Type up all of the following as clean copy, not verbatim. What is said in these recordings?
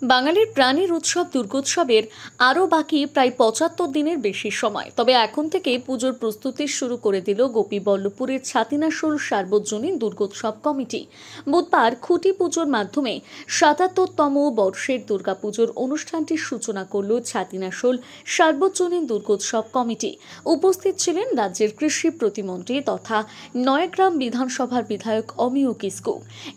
বাঙালির প্রাণের উৎসব দুর্গোৎসবের আরও বাকি প্রায় ৭৫ দিনের বেশি সময়। তবে এখন থেকে পুজোর প্রস্তুতি শুরু করে দিল গোপীবল্লভপুরের ছাতিনাশোল সার্বজনীন দুর্গোৎসব কমিটি। বুধবার খুঁটি পুজোর মাধ্যমে ৭৭তম বর্ষের দুর্গাপুজোর অনুষ্ঠানটির সূচনা করল ছাতিনাশোল সার্বজনীন দুর্গোৎসব কমিটি। উপস্থিত ছিলেন রাজ্যের কৃষি প্রতিমন্ত্রী তথা নয়াগ্রাম বিধানসভার বিধায়ক অমিয় কিসকু।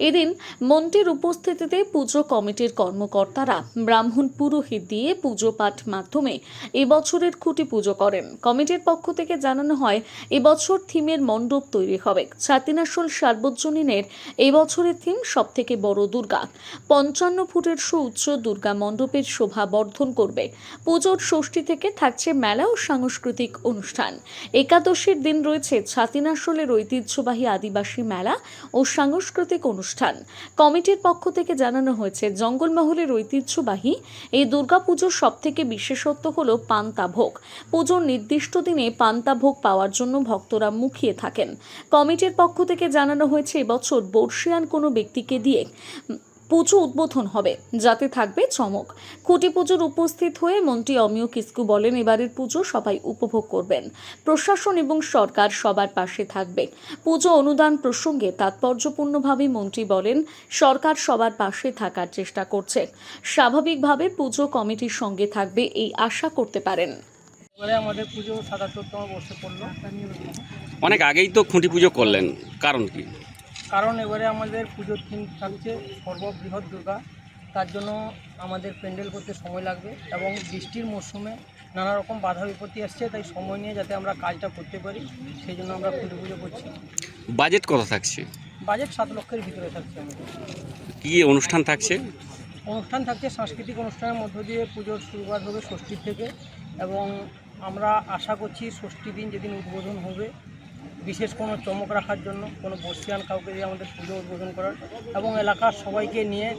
এদিন মন্ত্রীর উপস্থিতিতে পুজো কমিটির কর্মকর্তারা ব্রাহ্মণ পুরোহিত দিয়ে পুজো পাঠ মাধ্যমে এবছরের খুঁটি পুজো করেন। কমিটির পক্ষ থেকে জানানো হয়, এবছর থিমের মণ্ডপ তৈরি হবে। ছাতিনাশোল সার্বজনীনের এবছরের থিম সবথেকে বড় দুর্গা। ৫৫ ফুটের সুউচ্চ দুর্গা মণ্ডপের শোভা বর্ধন করবে। পুজোর ষষ্ঠী থেকে থাকছে মেলা ও সাংস্কৃতিক অনুষ্ঠান। একাদশীর দিন রয়েছে ছাতিনাশোলের ঐতিহ্যবাহী আদিবাসী মেলা ও সাংস্কৃতিক অনুষ্ঠান। কমিটির পক্ষ থেকে জানানো হয়েছে, জঙ্গলমহলের ঐতিহ্যবাহী এই দুর্গাপুজোর সবথেকে বিশেষত্ব হলো পান্তা ভোগ। পুজোর নির্দিষ্ট দিনে পান্তা ভোগ পাওয়ার জন্য ভক্তরা মুখিয়ে থাকেন। কমিটির পক্ষ থেকে জানানো হয়েছে, এবছর বর্ষিয়ান কোনো ব্যক্তিকে দিয়ে পুজো উদ্বোধন হবে, যাতে থাকবে চমক। খুঁটি পুজোর উপস্থিত হয়ে মন্ত্রী অমিয় কিসকু বলেন, এবারের পুজো সবাই উপভোগ করবেন। প্রশাসন এবং সরকার সবার পাশে থাকবে। পুজো অনুদান প্রসঙ্গে তাৎপর্যপূর্ণভাবে মন্ত্রী বলেন, সরকার সবার পাশে থাকার চেষ্টা করছে। স্বাভাবিকভাবে পুজো কমিটির সঙ্গে থাকবে এই আশা করতে পারেন। এবারে আমাদের পুজো ৭৭তম বর্ষে পড়লো। অনেক আগেই তো খুঁটি পুজো করলেন, কারণ কি? কারণ এবারে আমাদের পুজোর থিম থাকছে সর্ববৃহৎ দুর্গা। তার জন্য আমাদের প্যান্ডেল করতে সময় লাগবে এবং বৃষ্টির মরশুমে নানা রকম বাধা বিপত্তি আসছে, তাই সময় নিয়ে যাতে আমরা কাজটা করতে পারি সেই জন্য আমরা খুঁটি পুজো করছি। বাজেট কত থাকছে? বাজেট ৭ লক্ষের ভিতরে থাকছে আমাদের। কি অনুষ্ঠান থাকছে? অনুষ্ঠান থাকছে সাংস্কৃতিক অনুষ্ঠানের মধ্য দিয়ে পুজোর শুরুয়াত হবে ষষ্ঠীর থেকে, এবং আমরা আশা করছি ষষ্ঠী দিন যেদিন উদ্বোধন হবে বিশেষ কোনো চমক রাখার জন্য কোনো বর্ষিয়ান কাউকে দিয়ে আমাদের পুজো উদ্বোধন করার, এবং এলাকার সবাইকে নিয়ে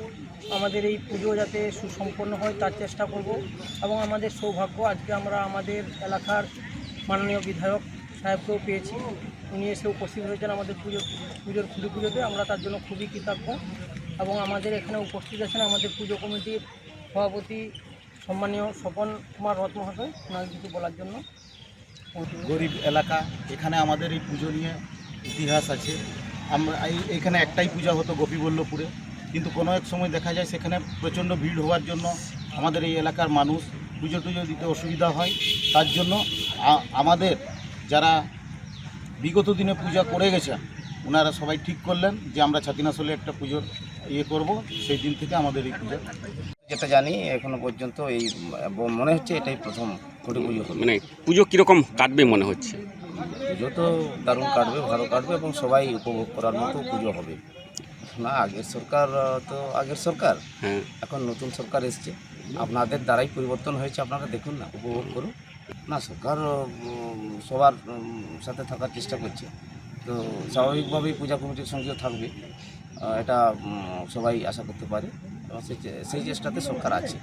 আমাদের এই পুজো যাতে সুসম্পন্ন হয় তার চেষ্টা করব। এবং আমাদের সৌভাগ্য, আজকে আমরা আমাদের এলাকার মাননীয় বিধায়ক সাহেবকেও পেয়েছি। উনি এসে উপস্থিত হয়েছেন আমাদের পুজোর খুঁটি পুজোতে। আমরা তার জন্য খুবই কৃতজ্ঞ। এবং আমাদের এখানে উপস্থিত আছেন আমাদের পুজো কমিটির সভাপতি সম্মানীয় স্বপন কুমার রথ মহাশয়, ওনার কিছু বলার জন্য। গরিব এলাকা, এখানে আমাদের এই পুজো নিয়ে ইতিহাস আছে। আমরা এখানে একটাই পূজা হতো গোপীবল্লভপুরে, কিন্তু কোনো এক সময় দেখা যায় সেখানে প্রচণ্ড ভিড় হওয়ার জন্য আমাদের এই এলাকার মানুষ পুজো টুজো দিতে অসুবিধা হয়। তার জন্য আমাদের যারা বিগত দিনে পূজা করে গেছেন ওনারা সবাই ঠিক করলেন যে আমরা ছাতিনাশোলে একটা পুজোর করব। সেই দিন থেকে আমাদের এই পুজো, যেটা জানি এখনো পর্যন্ত এই মনে হচ্ছে এটাই প্রথম খুঁটি পুজো হবে। মানে পুজো কীরকম কাটবে মনে হচ্ছে? পুজো তো দারুণ কাটবে, ভালো কাটবে এবং সবাই উপভোগ করার মতো পুজো হবে। না, আগের সরকার তো আগের সরকার, হ্যাঁ, এখন নতুন সরকার এসছে, আপনাদের দ্বারাই পরিবর্তন হয়েছে, আপনারা দেখুন না, উপভোগ করুন না। সরকার সবার সাথে থাকার চেষ্টা করছে, তো স্বাভাবিকভাবেই পূজা কমিটির সঙ্গেও থাকবে, এটা সবাই আশা করতে পারে এবং সেই চেষ্টাতে সরকার আছে।